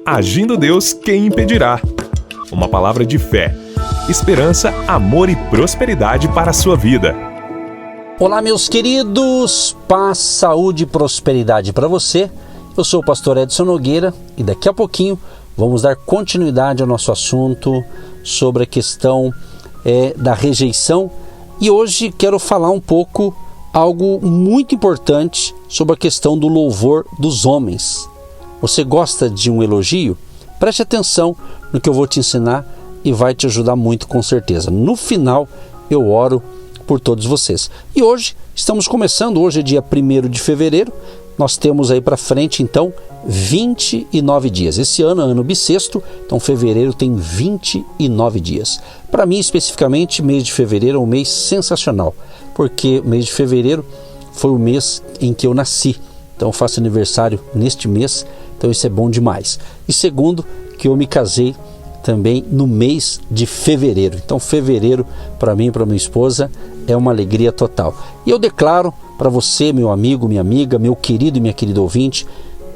Agindo Deus, quem impedirá? Uma palavra de fé, esperança, amor e prosperidade para a sua vida. Olá, meus queridos, paz, saúde e prosperidade para você. Eu sou o pastor Edson Nogueira e daqui a pouquinho vamos dar continuidade ao nosso assunto sobre a questão da rejeição. E hoje quero falar um pouco algo muito importante sobre a questão do louvor dos homens. Você gosta de um elogio? Preste atenção no que eu vou te ensinar e vai te ajudar muito, com certeza. No final eu oro por todos vocês. E hoje estamos começando, hoje é dia 1º de fevereiro, nós temos aí para frente então 29 dias. Esse ano é ano bissexto, então fevereiro tem 29 dias. Para mim especificamente, mês de fevereiro é um mês sensacional, porque o mês de fevereiro foi o mês em que eu nasci, então eu faço aniversário neste mês, então isso é bom demais. E segundo, que eu me casei também no mês de fevereiro. Então fevereiro para mim e para minha esposa é uma alegria total. E eu declaro para você, meu amigo, minha amiga, meu querido e minha querida ouvinte,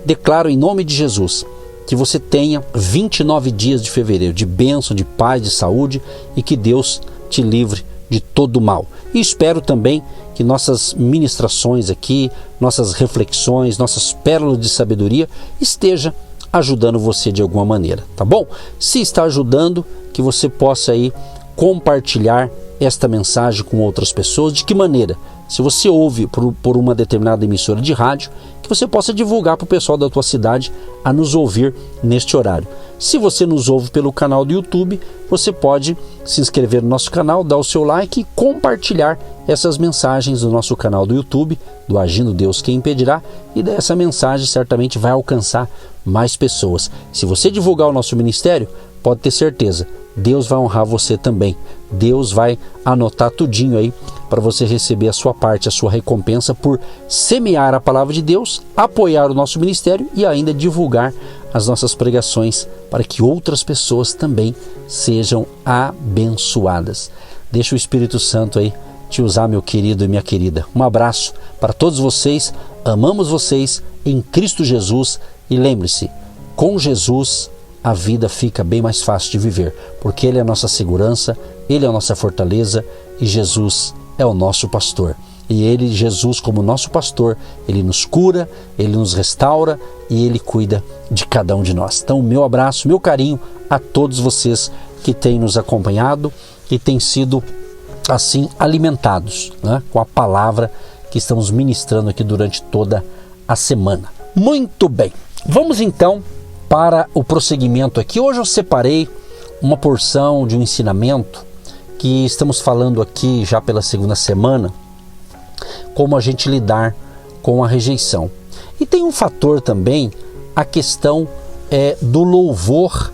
declaro em nome de Jesus que você tenha 29 dias de fevereiro de bênção, de paz, de saúde e que Deus te livre de todo mal. E espero também que nossas ministrações aqui, nossas reflexões, nossas pérolas de sabedoria esteja ajudando você de alguma maneira, tá bom? Se está ajudando, que você possa aí compartilhar esta mensagem com outras pessoas. De que maneira? Se você ouve por uma determinada emissora de rádio, que você possa divulgar para o pessoal da tua cidade a nos ouvir neste horário. Se você nos ouve pelo canal do YouTube, você pode se inscrever no nosso canal, dar o seu like e compartilhar essas mensagens do nosso canal do YouTube, do Agindo Deus, quem impedirá, e dessa mensagem certamente vai alcançar mais pessoas. Se você divulgar o nosso ministério, pode ter certeza, Deus vai honrar você também. Deus vai anotar tudinho aí para você receber a sua parte, a sua recompensa por semear a palavra de Deus, apoiar o nosso ministério e ainda divulgar as nossas pregações para que outras pessoas também sejam abençoadas. Deixa o Espírito Santo aí te usar, meu querido e minha querida. Um abraço para todos vocês, amamos vocês em Cristo Jesus e lembre-se, com Jesus a vida fica bem mais fácil de viver, porque Ele é a nossa segurança, Ele é a nossa fortaleza e Jesus é o nosso pastor. E Ele, Jesus, como nosso pastor, Ele nos cura, Ele nos restaura e Ele cuida de cada um de nós. Então, meu abraço, meu carinho a todos vocês que têm nos acompanhado e têm sido, assim, alimentados, né, com a palavra que estamos ministrando aqui durante toda a semana. Muito bem, vamos então para o prosseguimento aqui. Hoje eu separei uma porção de um ensinamento que estamos falando aqui já pela segunda semana, como a gente lidar com a rejeição. E tem um fator também, a questão do louvor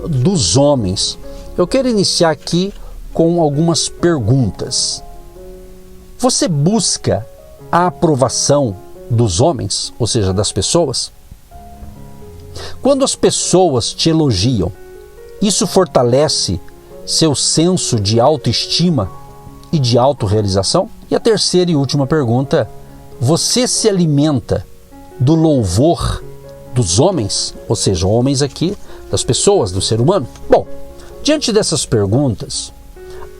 dos homens. Eu quero iniciar aqui com algumas perguntas. Você busca a aprovação dos homens, ou seja, das pessoas? Quando as pessoas te elogiam, isso fortalece seu senso de autoestima e de autorrealização? E a terceira e última pergunta, você se alimenta do louvor dos homens, ou seja, homens aqui, das pessoas, do ser humano? Bom, diante dessas perguntas,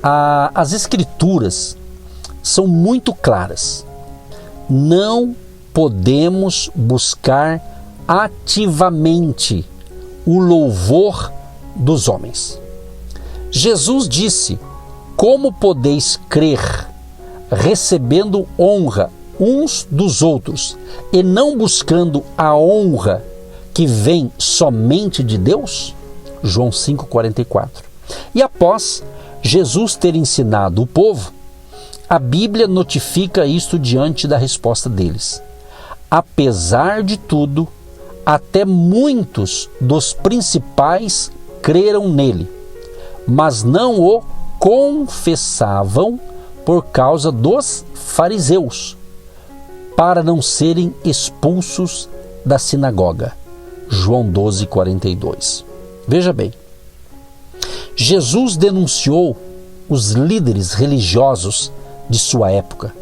as escrituras são muito claras. Não podemos buscar ativamente o louvor dos homens. Jesus disse: como podeis crer, recebendo honra uns dos outros e não buscando a honra que vem somente de Deus? João 5,44. E após Jesus ter ensinado o povo, a Bíblia notifica isto diante da resposta deles. Apesar de tudo, até muitos dos principais creram nele, mas não o confessavam por causa dos fariseus, para não serem expulsos da sinagoga. João 12,42. Veja bem, Jesus denunciou os líderes religiosos de sua época,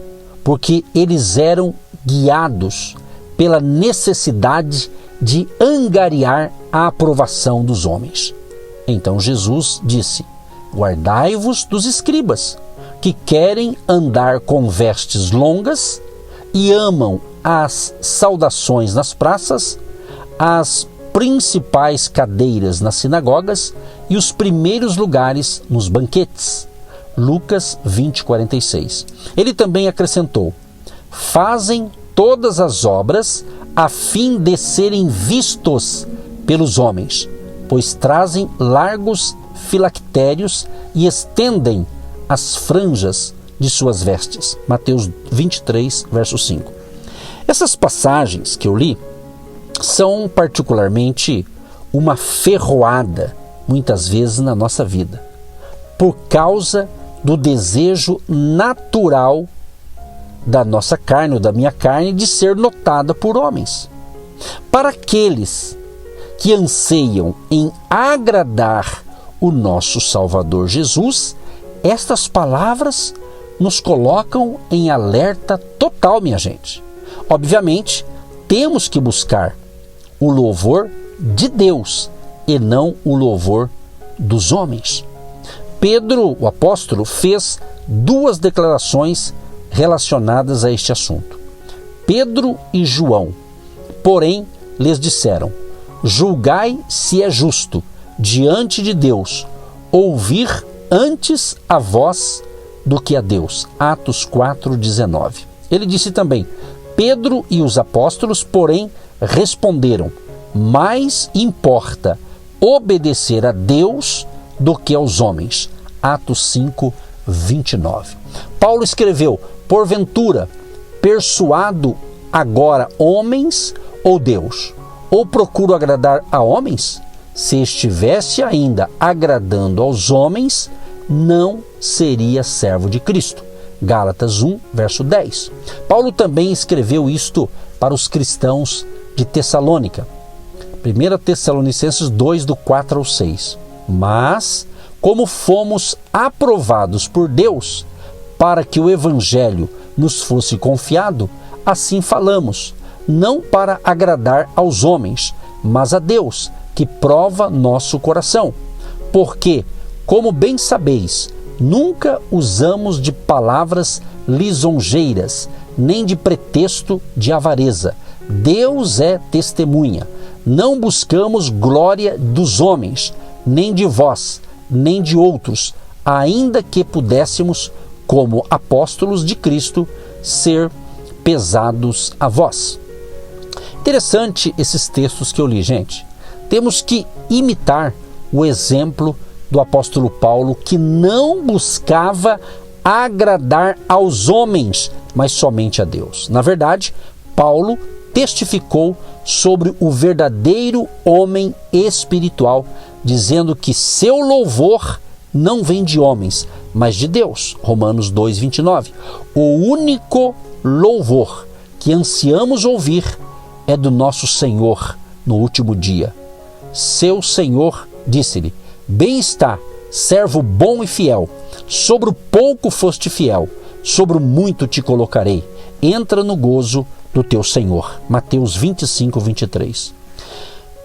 porque eles eram guiados pela necessidade de angariar a aprovação dos homens. Então Jesus disse: guardai-vos dos escribas, que querem andar com vestes longas e amam as saudações nas praças, as principais cadeiras nas sinagogas e os primeiros lugares nos banquetes. Lucas 20:46. Ele também acrescentou: fazem todas as obras a fim de serem vistos pelos homens, pois trazem largos filactérios e estendem as franjas de suas vestes. Mateus 23, verso 5. Essas passagens que eu li são particularmente uma ferroada, muitas vezes na nossa vida, por causa do desejo natural da nossa carne, ou da minha carne, de ser notada por homens. Para aqueles que anseiam em agradar o nosso Salvador Jesus, estas palavras nos colocam em alerta total, minha gente. Obviamente, temos que buscar o louvor de Deus e não o louvor dos homens. Pedro, o apóstolo, fez duas declarações relacionadas a este assunto. Pedro e João, porém, lhes disseram: julgai se é justo diante de Deus ouvir antes a vós do que a Deus. Atos 4:19. Ele disse também: Pedro e os apóstolos, porém, responderam: mais importa obedecer a Deus do que aos homens. Atos 5:29. Paulo escreveu: porventura, persuado agora homens ou Deus? Ou procuro agradar a homens? Se estivesse ainda agradando aos homens, não seria servo de Cristo. Gálatas 1, verso 10. Paulo também escreveu isto para os cristãos de Tessalônica. 1 Tessalonicenses 2, do 4 ao 6. Mas, como fomos aprovados por Deus para que o Evangelho nos fosse confiado, assim falamos, não para agradar aos homens, mas a Deus, que prova nosso coração. Porque, como bem sabeis, nunca usamos de palavras lisonjeiras, nem de pretexto de avareza. Deus é testemunha. Não buscamos glória dos homens, nem de vós, nem de outros, ainda que pudéssemos, como apóstolos de Cristo, ser pesados a vós. Interessante esses textos que eu li, gente. Temos que imitar o exemplo do apóstolo Paulo, que não buscava agradar aos homens, mas somente a Deus. Na verdade, Paulo testificou sobre o verdadeiro homem espiritual, dizendo que seu louvor não vem de homens, mas de Deus. Romanos 2:29. O único louvor que ansiamos ouvir é do nosso Senhor no último dia. Seu Senhor disse-lhe: bem está, servo bom e fiel, sobre o pouco foste fiel, sobre o muito te colocarei. Entra no gozo do teu Senhor. Mateus 25:23.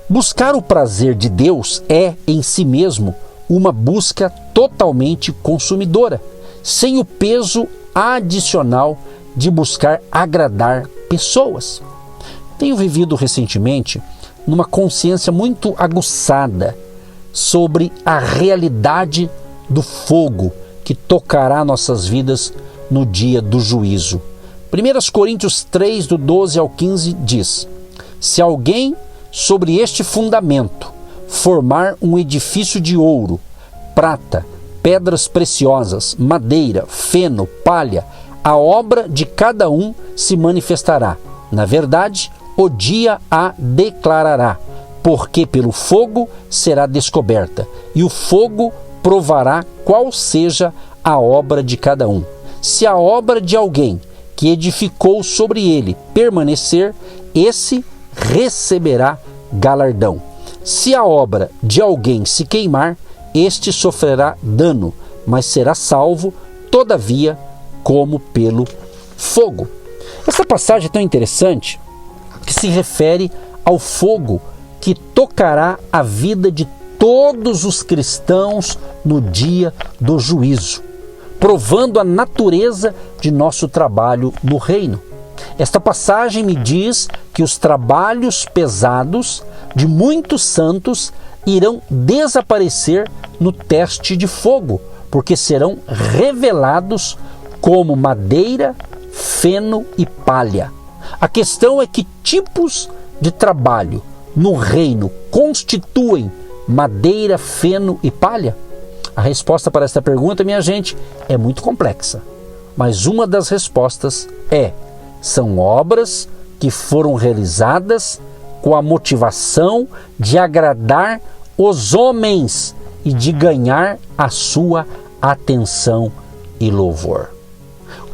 Buscar o prazer de Deus é, em si mesmo, uma busca totalmente consumidora, sem o peso adicional de buscar agradar pessoas. Tenho vivido recentemente numa consciência muito aguçada sobre a realidade do fogo que tocará nossas vidas no dia do juízo. 1 Coríntios 3, do 12 ao 15 diz: se alguém sobre este fundamento formar um edifício de ouro, prata, pedras preciosas, madeira, feno, palha, a obra de cada um se manifestará. Na verdade, o dia a declarará, porque pelo fogo será descoberta, e o fogo provará qual seja a obra de cada um. Se a obra de alguém que edificou sobre ele permanecer, esse receberá galardão. Se a obra de alguém se queimar, este sofrerá dano, mas será salvo, todavia, como pelo fogo. Essa passagem é tão interessante que se refere ao fogo que tocará a vida de todos os cristãos no dia do juízo, provando a natureza de nosso trabalho no reino. Esta passagem me diz que os trabalhos pesados de muitos santos irão desaparecer no teste de fogo, porque serão revelados como madeira, feno e palha. A questão é que tipos de trabalho no reino constituem madeira, feno e palha? A resposta para esta pergunta, minha gente, é muito complexa. Mas uma das respostas são obras que foram realizadas com a motivação de agradar os homens e de ganhar a sua atenção e louvor.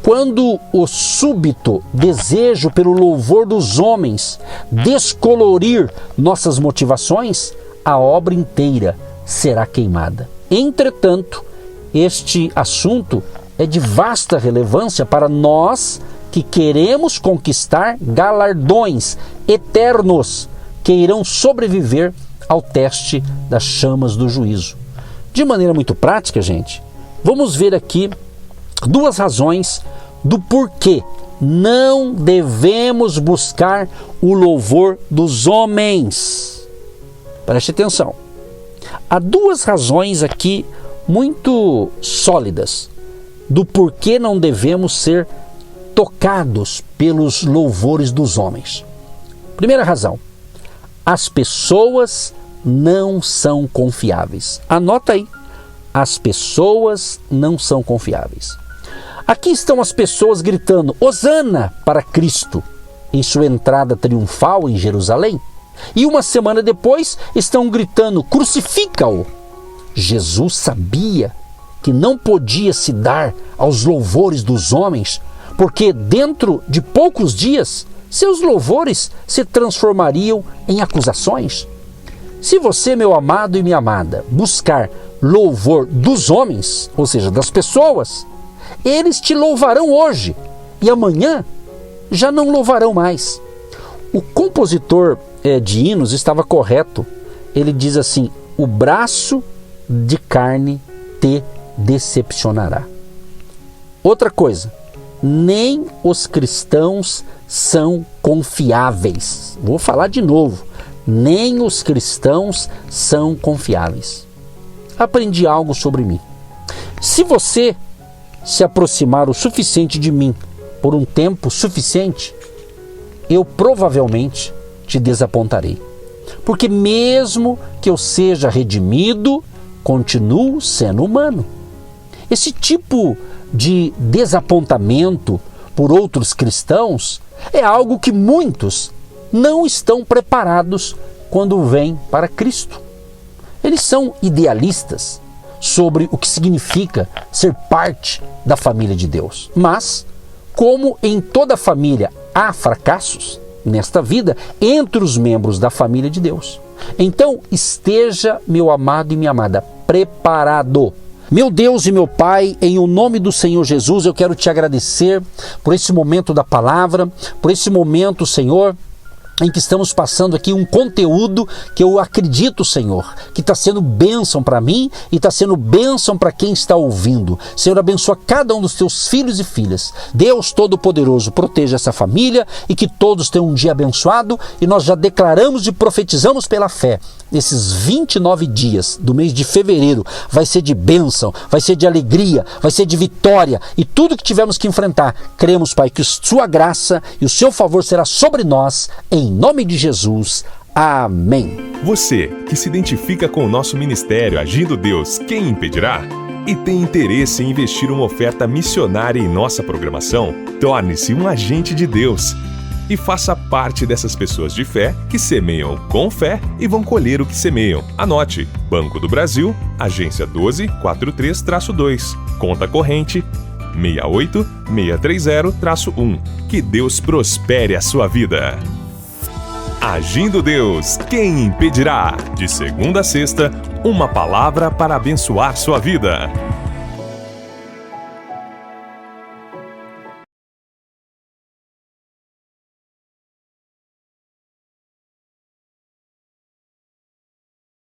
Quando o súbito desejo pelo louvor dos homens descolorir nossas motivações, a obra inteira será queimada. Entretanto, este assunto é de vasta relevância para nós que queremos conquistar galardões eternos que irão sobreviver ao teste das chamas do juízo. De maneira muito prática, gente, vamos ver aqui duas razões do porquê não devemos buscar o louvor dos homens. Preste atenção. Há duas razões aqui muito sólidas do porquê não devemos ser tocados pelos louvores dos homens. Primeira razão: as pessoas não são confiáveis. Anota aí. As pessoas não são confiáveis. Aqui estão as pessoas gritando Hosana para Cristo em sua entrada triunfal em Jerusalém. E uma semana depois estão gritando crucifica-o. Jesus sabia que não podia se dar aos louvores dos homens, porque dentro de poucos dias seus louvores se transformariam em acusações. Se você, meu amado e minha amada, buscar louvor dos homens, ou seja, das pessoas, eles te louvarão hoje e amanhã já não louvarão mais. O compositor de hinos estava correto. Ele diz assim: o braço de carne te decepcionará. Outra coisa, nem os cristãos são confiáveis. Vou falar de novo. Nem os cristãos são confiáveis. Aprendi algo sobre mim. Se você se aproximar o suficiente de mim por um tempo suficiente, eu provavelmente te desapontarei. Porque mesmo que eu seja redimido, continuo sendo humano. Esse tipo de desapontamento por outros cristãos é algo que muitos não estão preparados quando vêm para Cristo. Eles são idealistas sobre o que significa ser parte da família de Deus. Mas, como em toda família há fracassos nesta vida entre os membros da família de Deus, então esteja, meu amado e minha amada, preparado. Meu Deus e meu Pai, em o nome do Senhor Jesus, eu quero te agradecer por esse momento da palavra, por esse momento, Senhor, em que estamos passando aqui um conteúdo que eu acredito, Senhor, que está sendo bênção para mim e está sendo bênção para quem está ouvindo. Senhor, abençoa cada um dos teus filhos e filhas. Deus Todo-Poderoso, proteja essa família e que todos tenham um dia abençoado. E nós já declaramos e profetizamos pela fé. Esses 29 dias do mês de fevereiro vai ser de bênção, vai ser de alegria, vai ser de vitória. E tudo que tivermos que enfrentar, cremos, Pai, que sua graça e o seu favor será sobre nós, em nome de Jesus. Amém. Você que se identifica com o nosso ministério Agindo Deus, quem impedirá? E tem interesse em investir uma oferta missionária em nossa programação? Torne-se um agente de Deus e faça parte dessas pessoas de fé que semeiam com fé e vão colher o que semeiam. Anote: Banco do Brasil, agência 1243-2, conta corrente 68630-1. Que Deus prospere a sua vida. Agindo Deus, quem impedirá? De segunda a sexta, uma palavra para abençoar sua vida.